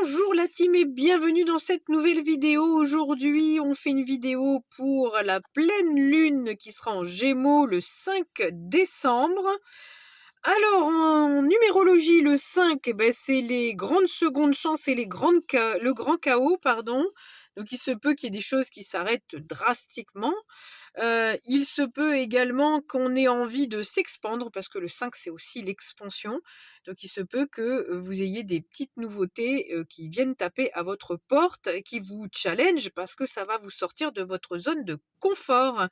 Bonjour la team et bienvenue dans cette nouvelle vidéo. Aujourd'hui, on fait une vidéo pour la pleine lune qui sera en Gémeaux le 5 décembre. Alors, en numérologie, le 5, c'est les grandes secondes chances et le grand chaos, pardon. Donc, il se peut qu'il y ait des choses qui s'arrêtent drastiquement. Il se peut également qu'on ait envie de s'expandre parce que le 5, c'est aussi l'expansion. Donc il se peut que, vous ayez des petites nouveautés, qui viennent taper à votre porte et qui vous challenge parce que ça va vous sortir de votre zone de confort.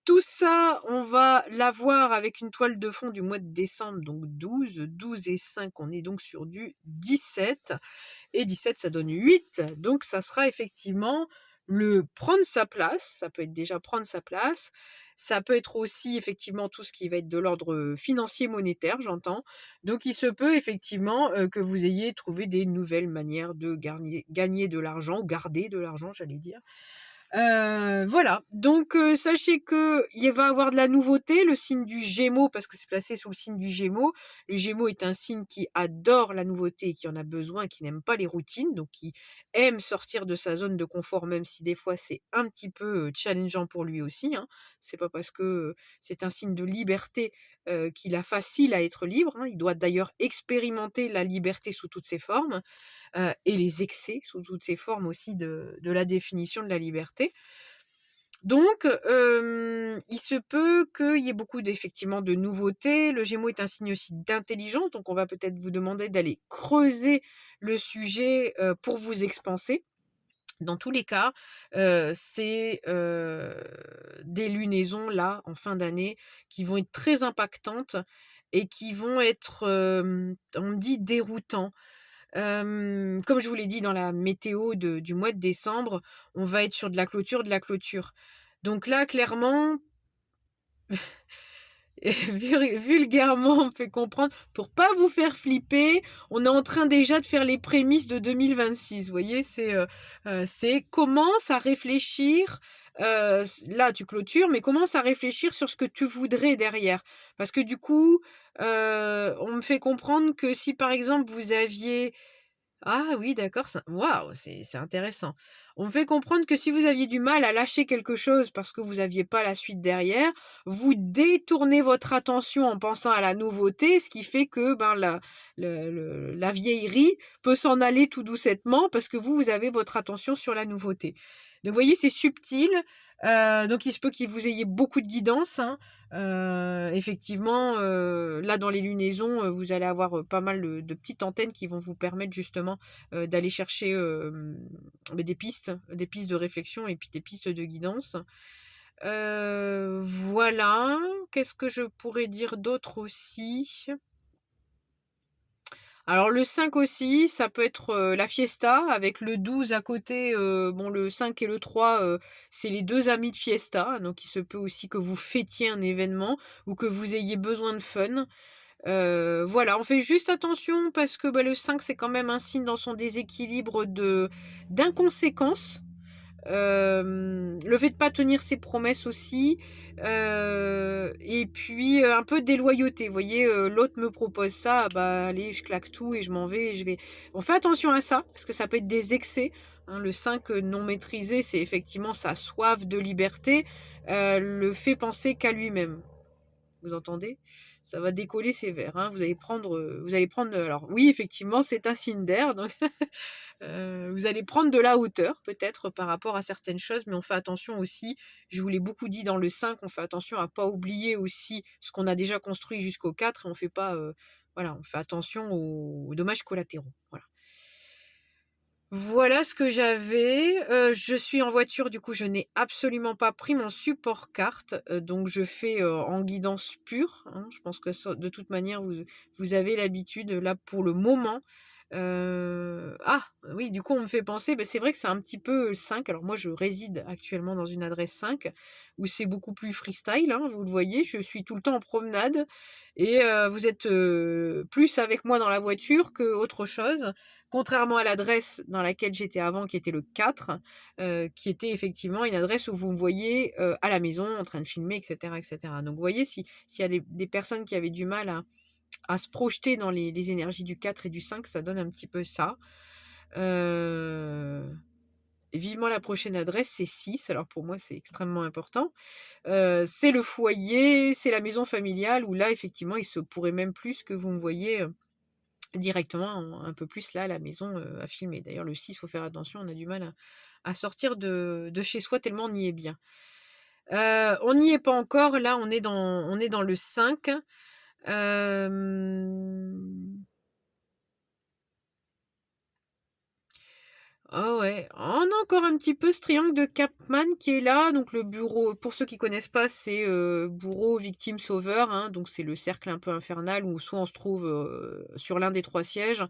Tout ça, on va l'avoir avec une toile de fond du mois de décembre, donc 12 et 5, on est donc sur du 17 et 17 ça donne 8, donc ça sera effectivement le prendre sa place, ça peut être déjà prendre sa place, ça peut être aussi effectivement tout ce qui va être de l'ordre financier monétaire, j'entends. Donc il se peut effectivement que vous ayez trouvé des nouvelles manières de gagner de l'argent, garder de l'argent, j'allais dire. Voilà, donc sachez qu'il va y avoir de la nouveauté, le signe du Gémeaux, parce que c'est placé sous le signe du Gémeaux. Le Gémeaux est un signe qui adore la nouveauté, qui en a besoin, qui n'aime pas les routines, donc qui aime sortir de sa zone de confort, même si des fois c'est un petit peu challengeant pour lui aussi, hein. C'est pas parce que c'est un signe de liberté qu'il a facile à être libre, hein. Il doit d'ailleurs expérimenter la liberté sous toutes ses formes et les excès sous toutes ces formes aussi de la définition de la liberté. Donc, il se peut qu'il y ait beaucoup effectivement de nouveautés. Le Gémeaux est un signe aussi d'intelligence, donc on va peut-être vous demander d'aller creuser le sujet pour vous expanser. Dans tous les cas, c'est des lunaisons là, en fin d'année, qui vont être très impactantes et qui vont être, on dit déroutants. Comme je vous l'ai dit dans la météo du mois de décembre, on va être sur de la clôture, de la clôture. Donc là, clairement, vulgairement, on me fait comprendre, pour pas vous faire flipper, on est en train déjà de faire les prémices de 2026. Vous voyez, c'est commence à réfléchir. Là, tu clôtures, mais commence à réfléchir sur ce que tu voudrais derrière. Parce que du coup, on me fait comprendre que si par exemple vous aviez ah oui, d'accord, waouh, c'est intéressant. On me fait comprendre que si vous aviez du mal à lâcher quelque chose parce que vous aviez pas la suite derrière, vous détournez votre attention en pensant à la nouveauté, ce qui fait que ben la vieillerie peut s'en aller tout doucettement parce que vous avez votre attention sur la nouveauté. Donc vous voyez, c'est subtil. Donc il se peut qu'il vous ayez beaucoup de guidance, hein. Effectivement, là dans les lunaisons, vous allez avoir pas mal de petites antennes qui vont vous permettre justement d'aller chercher des pistes de réflexion et puis des pistes de guidance. Voilà, qu'est-ce que je pourrais dire d'autre aussi? Alors le 5 aussi, ça peut être la fiesta avec le 12 à côté. Bon, le 5 et le 3, c'est les deux amis de fiesta, donc il se peut aussi que vous fêtiez un événement ou que vous ayez besoin de fun. Voilà, on fait juste attention parce que le 5, c'est quand même un signe dans son déséquilibre d'inconséquence. Le fait de pas tenir ses promesses aussi, et puis, un peu de déloyauté. Vous voyez, l'autre me propose ça, bah, allez, je claque tout et je m'en vais et je vais on fait attention à ça, parce que ça peut être des excès, hein. Le 5 non maîtrisé, c'est effectivement sa soif de liberté, le fait penser qu'à lui-même. Vous entendez? Ça va décoller sévère, hein. Vous allez prendre, alors oui, effectivement, c'est un signe d'air, donc vous allez prendre de la hauteur peut-être par rapport à certaines choses, mais on fait attention aussi, je vous l'ai beaucoup dit dans le 5, on fait attention à pas oublier aussi ce qu'on a déjà construit jusqu'au 4 et on fait pas, voilà, on fait attention aux dommages collatéraux. Voilà. Voilà ce que j'avais. Je suis en voiture, du coup, je n'ai absolument pas pris mon support carte, donc je fais, en guidance pure, hein. Je pense que ça de toute manière, vous avez l'habitude, là, pour le moment. Ah! Oui, du coup, on me fait penser, c'est vrai que c'est un petit peu 5. Alors moi, je réside actuellement dans une adresse 5 où c'est beaucoup plus freestyle, hein, vous le voyez. Je suis tout le temps en promenade et vous êtes, plus avec moi dans la voiture qu'autre chose. Contrairement à l'adresse dans laquelle j'étais avant, qui était le 4, qui était effectivement une adresse où vous me voyez, à la maison en train de filmer et cetera et cetera. Donc vous voyez, s'il y a des personnes qui avaient du mal à se projeter dans les énergies du 4 et du 5, ça donne un petit peu ça. Et vivement la prochaine adresse, c'est 6. Alors pour moi, c'est extrêmement important. C'est le foyer, c'est la maison familiale où là, effectivement, il se pourrait même plus que vous me voyez, directement un peu plus là à la maison, à filmer. D'ailleurs le 6, faut faire attention, on a du mal à sortir de chez soi tellement on y est bien. On n'y est pas encore, là on est dans le 5. Hem Ah ouais, on a encore un petit peu ce triangle de Capman qui est là, donc le bureau, pour ceux qui connaissent pas, c'est bourreau, victime, sauveur, hein, donc c'est le cercle un peu infernal où soit on se trouve sur l'un des trois sièges.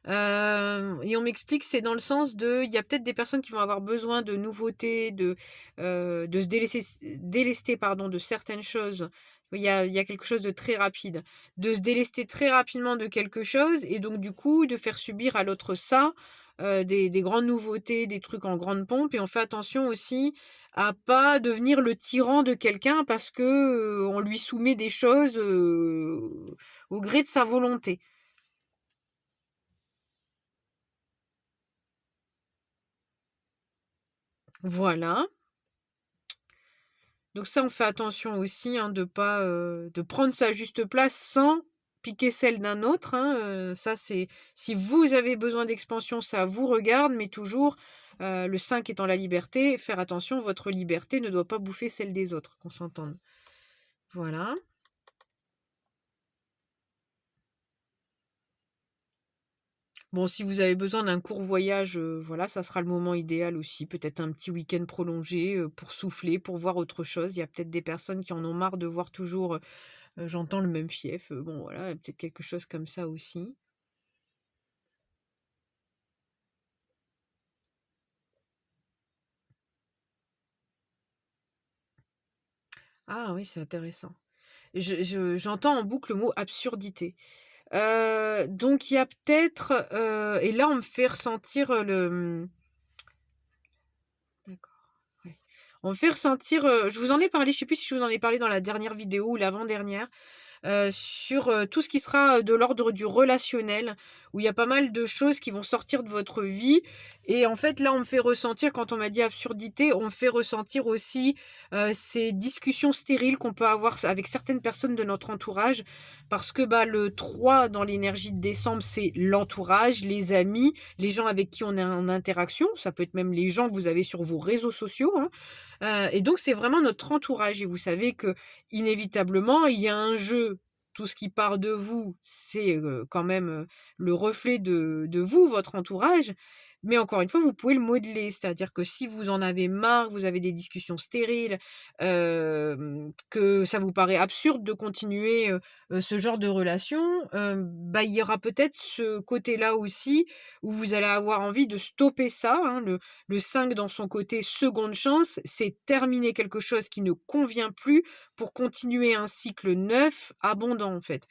Et on m'explique c'est dans le sens de, il y a peut-être des personnes qui vont avoir besoin de nouveautés, de se délester pardon, de certaines choses. Il y a quelque chose de très rapide, de se délester très rapidement de quelque chose et donc du coup de faire subir à l'autre ça, des grandes nouveautés, des trucs en grande pompe et on fait attention aussi à pas devenir le tyran de quelqu'un parce que, on lui soumet des choses, au gré de sa volonté. Voilà. Donc ça, on fait attention aussi, hein, de pas, de prendre sa juste place sans piquer celle d'un autre, hein, ça c'est si vous avez besoin d'expansion, ça vous regarde, mais toujours, le 5 étant la liberté, faire attention, votre liberté ne doit pas bouffer celle des autres, qu'on s'entende. Voilà. Bon, si vous avez besoin d'un court voyage, voilà, ça sera le moment idéal aussi. Peut-être un petit week-end prolongé, pour souffler, pour voir autre chose. Il y a peut-être des personnes qui en ont marre de voir toujours, j'entends le même fief, bon voilà, peut-être quelque chose comme ça aussi. Ah oui, c'est intéressant. J'entends en boucle le mot absurdité. Donc il y a peut-être, et là on me fait ressentir, d'accord, ouais. On me fait ressentir, je vous en ai parlé, je sais plus si je vous en ai parlé dans la dernière vidéo ou l'avant-dernière. Sur, tout ce qui sera, de l'ordre du relationnel, où il y a pas mal de choses qui vont sortir de votre vie et en fait, là, on me fait ressentir quand on m'a dit absurdité, on me fait ressentir aussi, ces discussions stériles qu'on peut avoir avec certaines personnes de notre entourage parce que, bah, le 3 dans l'énergie de décembre, c'est l'entourage, les amis, les gens avec qui on est en interaction. Ça peut être même les gens que vous avez sur vos réseaux sociaux, hein. Et donc c'est vraiment notre entourage et vous savez que inévitablement, il y a un jeu. Tout ce qui part de vous, c'est, quand même, le reflet de vous, votre entourage. Mais encore une fois, vous pouvez le modeler. C'est-à-dire que si vous en avez marre, vous avez des discussions stériles, que ça vous paraît absurde de continuer, ce genre de relation, bah, il y aura peut-être ce côté-là aussi où vous allez avoir envie de stopper ça, hein. Le 5 dans son côté seconde chance, c'est terminer quelque chose qui ne convient plus pour continuer un cycle neuf, abondant en fait.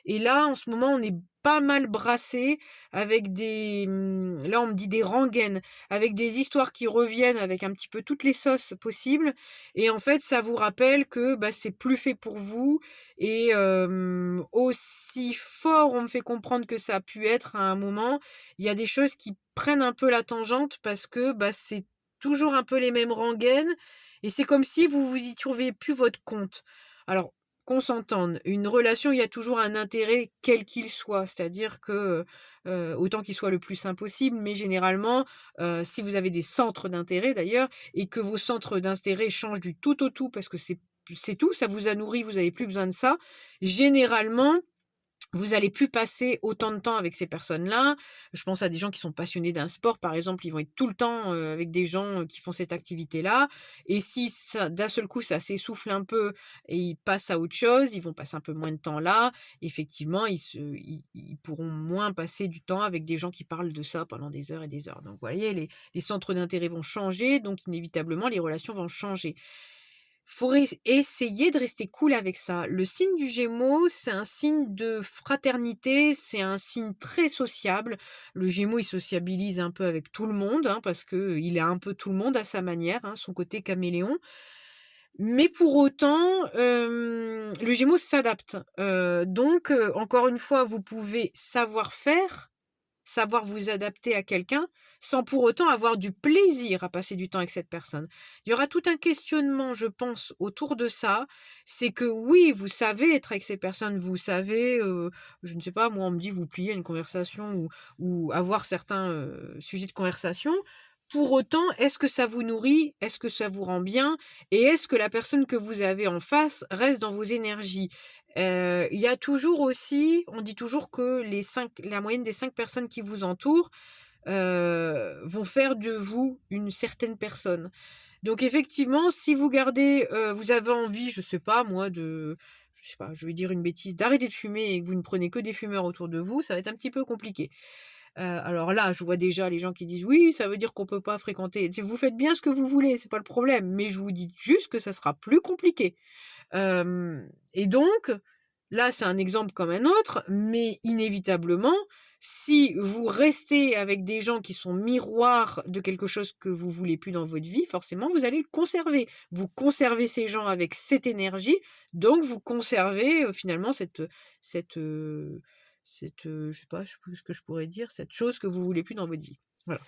Et là, en ce moment, on est pas mal brassé avec là on me dit des rengaines, avec des histoires qui reviennent avec un petit peu toutes les sauces possibles et en fait, ça vous rappelle que, bah, c'est plus fait pour vous et aussi fort on me fait comprendre que ça a pu être à un moment, il y a des choses qui prennent un peu la tangente parce que, bah, c'est toujours un peu les mêmes rengaines et c'est comme si vous y trouviez plus votre compte. Alors, qu'on s'entende, une relation, il y a toujours un intérêt quel qu'il soit, c'est-à-dire que, autant qu'il soit le plus sain possible, mais généralement, si vous avez des centres d'intérêt d'ailleurs et que vos centres d'intérêt changent du tout au tout parce que c'est tout, ça vous a nourri, vous avez plus besoin de ça. Généralement, vous allez plus passer autant de temps avec ces personnes-là. Je pense à des gens qui sont passionnés d'un sport, par exemple, ils vont être tout le temps, avec des gens, qui font cette activité-là et si ça d'un seul coup, ça s'essouffle un peu et ils passent à autre chose, ils vont passer un peu moins de temps là. Effectivement, ils pourront moins passer du temps avec des gens qui parlent de ça pendant des heures et des heures. Donc vous voyez, les centres d'intérêt vont changer, donc inévitablement les relations vont changer. Faut essayer de rester cool avec ça. Le signe du Gémeaux, c'est un signe de fraternité, c'est un signe très sociable. Le Gémeaux, il sociabilise un peu avec tout le monde, hein, parce que il est un peu tout le monde à sa manière, hein, son côté caméléon. Mais pour autant, le Gémeaux s'adapte. Donc, encore une fois, vous pouvez savoir faire savoir vous adapter à quelqu'un sans pour autant avoir du plaisir à passer du temps avec cette personne. Il y aura tout un questionnement, je pense, autour de ça. C'est que oui, vous savez être avec ces personnes, vous savez, je ne sais pas, moi on me dit vous plier à une conversation ou avoir certains sujets de conversation. Pour autant, est-ce que ça vous nourrit? Est-ce que ça vous rend bien? Et est-ce que la personne que vous avez en face reste dans vos énergies? Il y a toujours aussi on dit toujours que la moyenne des 5 personnes qui vous entourent, vont faire de vous une certaine personne. Donc effectivement, si vous gardez, vous avez envie, je sais pas moi, je sais pas, je vais dire une bêtise, d'arrêter de fumer et que vous ne prenez que des fumeurs autour de vous, ça va être un petit peu compliqué. Alors là, je vois déjà les gens qui disent: «Oui, ça veut dire qu'on peut pas fréquenter». Vous faites bien ce que vous voulez, c'est pas le problème, mais je vous dis juste que ça sera plus compliqué. Et donc, là, c'est un exemple comme un autre, mais inévitablement, si vous restez avec des gens qui sont miroirs de quelque chose que vous voulez plus dans votre vie, forcément, vous allez le conserver. Vous conservez ces gens avec cette énergie, donc vous conservez, finalement cette, je sais pas, je sais plus ce que je pourrais dire, cette chose que vous voulez plus dans votre vie. Voilà.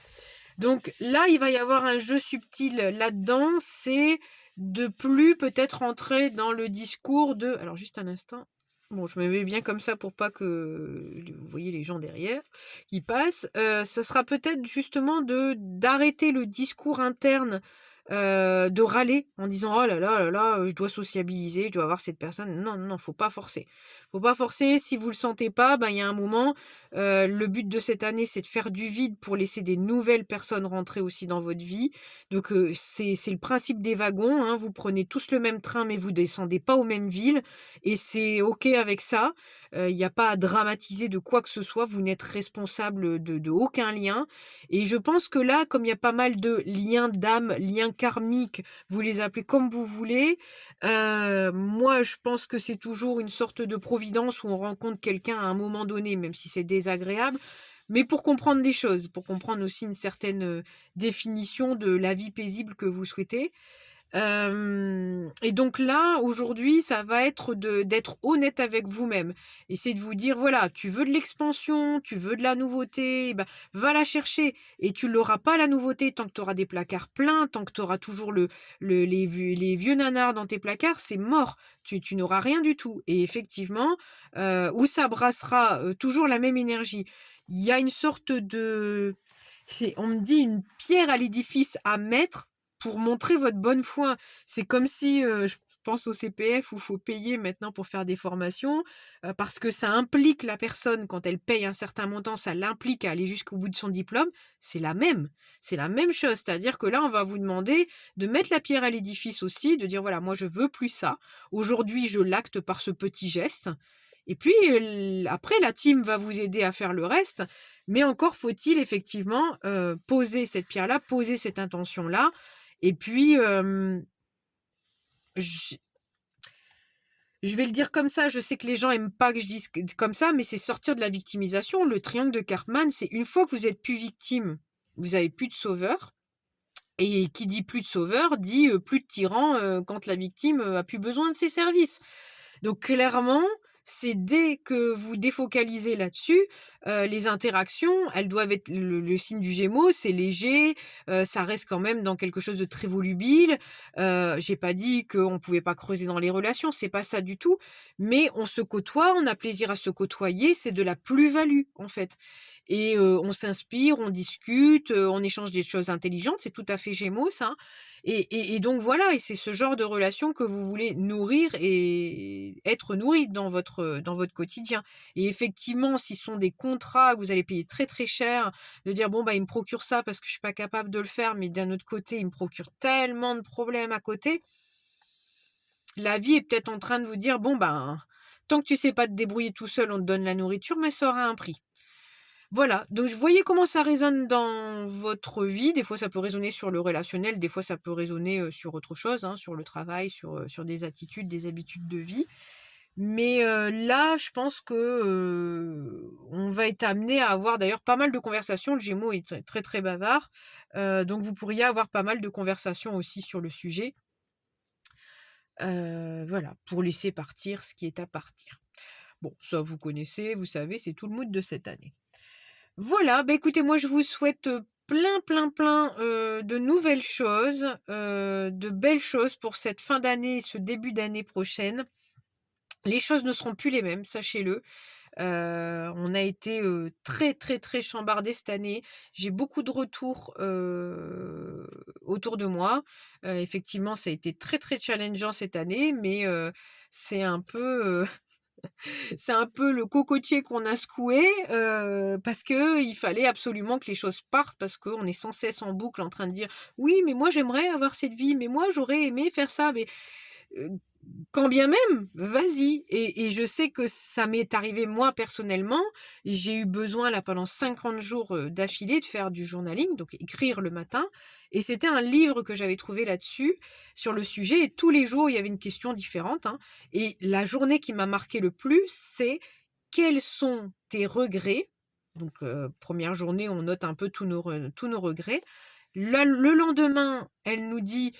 Donc là, il va y avoir un jeu subtil là-dedans, c'est de plus peut-être entrer dans le discours de alors juste un instant. Bon, je me mets bien comme ça pour pas que vous voyez les gens derrière qui passent. Ça sera peut-être justement d'arrêter le discours interne, de râler en disant: «Oh là là là là, je dois sociabiliser, je dois avoir cette personne». Non, non, non, faut pas forcer. Faut pas forcer, si vous le sentez pas, ben, il y a un moment, le but de cette année, c'est de faire du vide pour laisser des nouvelles personnes rentrer aussi dans votre vie. Donc, c'est le principe des wagons, hein. Vous prenez tous le même train, mais vous descendez pas aux mêmes villes et c'est OK avec ça. Il y a pas à dramatiser de quoi que ce soit. Vous n'êtes responsable de aucun lien et je pense que là, comme il y a pas mal de liens d'âme, liens karmiques, vous les appelez comme vous voulez, moi, je pense que c'est toujours une sorte de providence où on rencontre quelqu'un à un moment donné, même si c'est désagréable, mais pour comprendre les choses, pour comprendre aussi une certaine, définition de la vie paisible que vous souhaitez. Et donc là, aujourd'hui, ça va être d'être honnête avec vous-même. Et c'est de vous dire, voilà, tu veux de l'expansion, tu veux de la nouveauté, bah, va la chercher. Et tu l'auras pas la nouveauté tant que tu auras des placards pleins, tant que tu auras toujours les vieux nanars dans tes placards, c'est mort. Tu n'auras rien du tout. Et effectivement, où ça brassera toujours la même énergie. Il y a une sorte on me dit une pierre à l'édifice à mettre pour montrer votre bonne foi. C'est comme si, je pense au CPF où il faut payer maintenant pour faire des formations, parce que ça implique la personne quand elle paye un certain montant, ça l'implique à aller jusqu'au bout de son diplôme. C'est la même chose. C'est-à-dire que là, on va vous demander de mettre la pierre à l'édifice aussi, de dire: «Voilà, moi je veux plus ça. Aujourd'hui, je l'acte par ce petit geste» et puis, après la team va vous aider à faire le reste, mais encore faut-il effectivement, poser cette pierre-là, poser cette intention-là et puis, j je vais le dire comme ça, je sais que les gens aiment pas que je dise comme ça, mais c'est sortir de la victimisation. Le triangle de Karpman, c'est une fois que vous êtes plus victime, vous avez plus de sauveur et qui dit plus de sauveur dit, plus de tyran, quand la victime, a plus besoin de ses services. Donc clairement, c'est dès que vous défocalisez là-dessus, les interactions, elles doivent être le signe du Gémeaux, c'est léger, ça reste quand même dans quelque chose de très volubile. J'ai pas dit qu'on pouvait pas creuser dans les relations, c'est pas ça du tout, mais on se côtoie, on a plaisir à se côtoyer, c'est de la plus-value, en fait et on s'inspire, on discute, on échange des choses intelligentes, c'est tout à fait Gémeaux ça et donc voilà et c'est ce genre de relation que vous voulez nourrir et être nourri dans votre quotidien et effectivement, si ce sont des contrats que vous allez payer très, très cher, de dire: «Bon, bah, il me procure ça parce que je suis pas capable de le faire, mais d'un autre côté, il me procure tellement de problèmes à côté». La vie est peut-être en train de vous dire: «Bon, ben, tant que tu sais pas te débrouiller tout seul, on te donne la nourriture, mais ça aura un prix». Voilà, donc vous voyez comment ça résonne dans votre vie. Des fois, ça peut résonner sur le relationnel, des fois, ça peut résonner, sur autre chose, hein, sur le travail, sur des attitudes, des habitudes de vie. Mais, là, je pense que, on va être amené à avoir d'ailleurs pas mal de conversations. Le Gémeaux est très, très bavard, donc vous pourriez avoir pas mal de conversations aussi sur le sujet. Voilà, pour laisser partir ce qui est à partir. Bon, ça vous connaissez, vous savez, c'est tout le mood de cette année. Voilà, bah, écoutez, moi je vous souhaite, plein, plein, plein, de nouvelles choses, de belles choses pour cette fin d'année et ce début d'année prochaine. Les choses ne seront plus les mêmes, sachez-le. On a été, très, très, très chambardés cette année. J'ai beaucoup de retours, autour de moi. Effectivement, ça a été très, très challengeant cette année, mais c'est un peu, c'est un peu le cocotier qu'on a secoué, parce que il fallait absolument que les choses partent, parce qu'on est sans cesse en boucle en train de dire: «Oui, mais moi j'aimerais avoir cette vie, mais moi j'aurais aimé faire ça», mais Heu, quand bien même, vas-y et je sais que ça m'est arrivé moi personnellement. J'ai eu besoin là pendant 50 jours, d'affilée de faire du journaling, donc écrire le matin et c'était un livre que j'avais trouvé là-dessus, sur le sujet et tous les jours il y avait une question différente, hein et la journée qui m'a marqué le plus, c'est: «Quels sont tes regrets?» donc 1re journée, on note un peu tous nos regrets. Le lendemain, elle nous dit: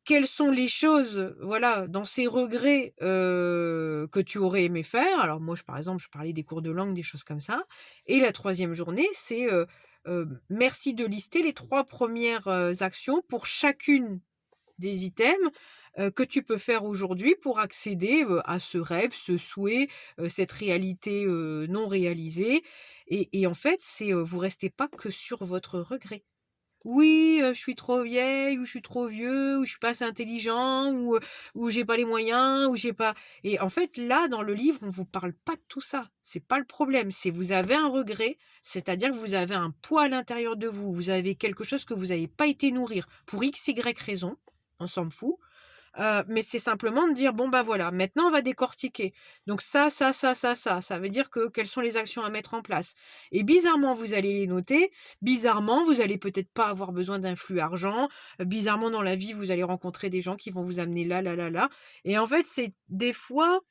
quelles sont les choses, voilà, dans ces regrets, que tu aurais aimé faire? Alors moi, par exemple, je parlais des cours de langue, des choses comme ça et la troisième journée, c'est, merci de lister les 3 premières actions pour chacune des items, que tu peux faire aujourd'hui pour accéder, à ce rêve, ce souhait, cette réalité, non réalisée et en fait, c'est, vous restez pas que sur votre regret. Oui, je suis trop vieille ou je suis trop vieux ou je suis pas assez intelligent ou j'ai pas les moyens ou j'ai pas et en fait, là, dans le livre, on vous parle pas de tout ça. C'est pas le problème, c'est vous avez un regret, c'est-à-dire que vous avez un poids à l'intérieur de vous. Vous avez quelque chose que vous avez pas été nourrir pour X, Y raison, on s'en fout. Mais c'est simplement de dire: «Bon, bah, voilà, maintenant on va décortiquer. Donc ça veut dire que quelles sont les actions à mettre en place?» et bizarrement, vous allez les noter. Bizarrement, vous allez peut-être pas avoir besoin d'un flux argent. Bizarrement, dans la vie, vous allez rencontrer des gens qui vont vous amener là, là, là, là et en fait, c'est des fois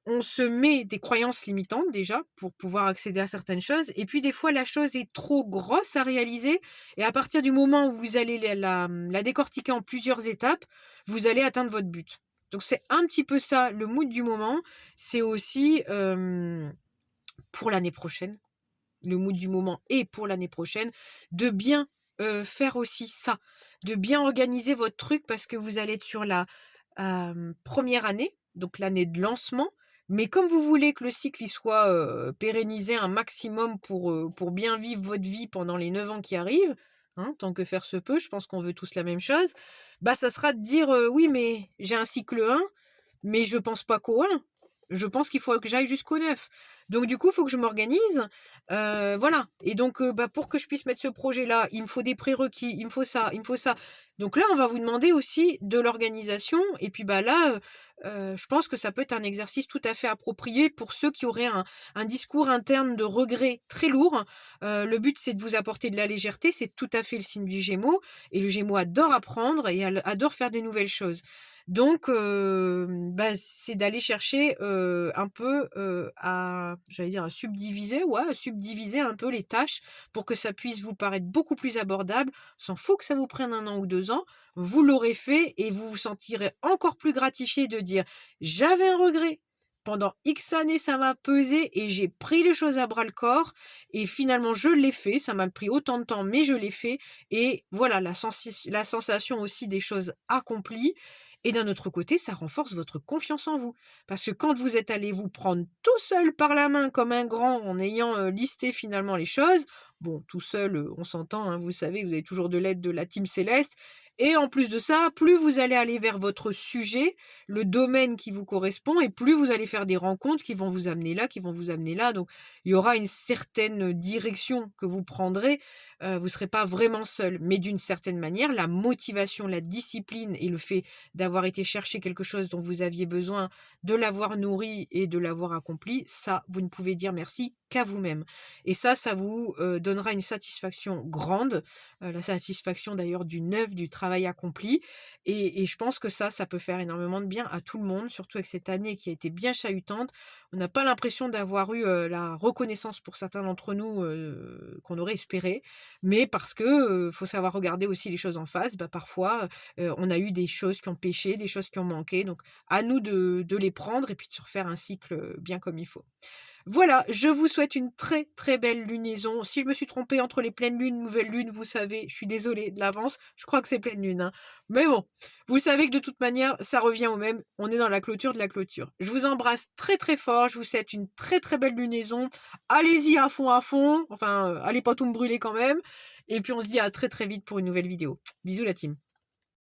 on se met des croyances limitantes déjà pour pouvoir accéder à certaines choses et puis des fois la chose est trop grosse à réaliser et à partir du moment où vous allez la décortiquer en plusieurs étapes, vous allez atteindre votre but. Donc c'est un petit peu ça le mood du moment. C'est aussi, pour l'année prochaine, le mood du moment et pour l'année prochaine, de bien, faire aussi ça, de bien organiser votre truc parce que vous allez être sur la, 1re année, donc l'année de lancement. Mais comme vous voulez que le cycle il soit, pérennisé un maximum pour bien vivre votre vie pendant les 9 ans qui arrivent, hein, tant que faire se peut, je pense qu'on veut tous la même chose, bah, ça sera de dire, «Oui, mais j'ai un cycle 1, mais je pense pas qu'au 1. Je pense qu'il faut que j'aille jusqu'au 9. Donc du coup, il faut que je m'organise, voilà et donc bah, pour que je puisse mettre ce projet-là, il me faut des prérequis, il me faut ça, il me faut ça. Donc là, on va vous demander aussi de l'organisation et puis, bah, là, je pense que ça peut être un exercice tout à fait approprié pour ceux qui auraient un discours interne de regret très lourd. Le but, c'est de vous apporter de la légèreté, c'est tout à fait le signe du Gémeaux et le Gémeaux adore apprendre et adore faire des nouvelles choses. Donc bah, c'est d'aller chercher, un peu, à j'allais dire à subdiviser, ouais, à subdiviser un peu les tâches pour que ça puisse vous paraître beaucoup plus abordable. S'en fout que ça vous prenne 1 an ou 2 ans, vous l'aurez fait et vous vous sentirez encore plus gratifié de dire: «J'avais un regret. Pendant X années, ça m'a pesé et j'ai pris les choses à bras le corps et finalement je l'ai fait. Ça m'a pris autant de temps, mais je l'ai fait» et voilà la sensation aussi des choses accomplies et d'un autre côté, ça renforce votre confiance en vous. Parce que quand vous êtes allé vous prendre tout seul par la main comme un grand en ayant, listé finalement les choses, bon tout seul, on s'entend, hein, vous savez, vous avez toujours de l'aide de la team céleste et en plus de ça, plus vous allez aller vers votre sujet, le domaine qui vous correspond et plus vous allez faire des rencontres qui vont vous amener là, qui vont vous amener là. Donc il y aura une certaine direction que vous prendrez, vous ne serez pas vraiment seul. Mais d'une certaine manière, la motivation, la discipline et le fait d'avoir été chercher quelque chose dont vous aviez besoin, de l'avoir nourri et de l'avoir accompli, ça, vous ne pouvez dire merci qu'à vous-même. Et ça vous, donnera une satisfaction grande, la satisfaction d'ailleurs du neuf, du travail accompli et je pense que ça peut faire énormément de bien à tout le monde, surtout avec cette année qui a été bien chahutante. On n'a pas l'impression d'avoir eu, la reconnaissance pour certains d'entre nous, qu'on aurait espéré, mais parce que, faut savoir regarder aussi les choses en face. Bah, parfois, on a eu des choses qui ont péché, des choses qui ont manqué, donc à nous de les prendre et puis de se refaire un cycle, bien comme il faut. Voilà, je vous souhaite une très, très belle lunaison. Si je me suis trompée entre les pleines lunes, nouvelles lunes, vous savez, je suis désolée de l'avance, je crois que c'est pleine lune, hein. Mais bon, vous savez que de toute manière, ça revient au même, on est dans la clôture de la clôture. Je vous embrasse très, très fort, je vous souhaite une très, très belle lunaison. Allez-y à fond, enfin, allez pas tout me brûler quand même et puis on se dit à très, très vite pour une nouvelle vidéo. Bisous la team.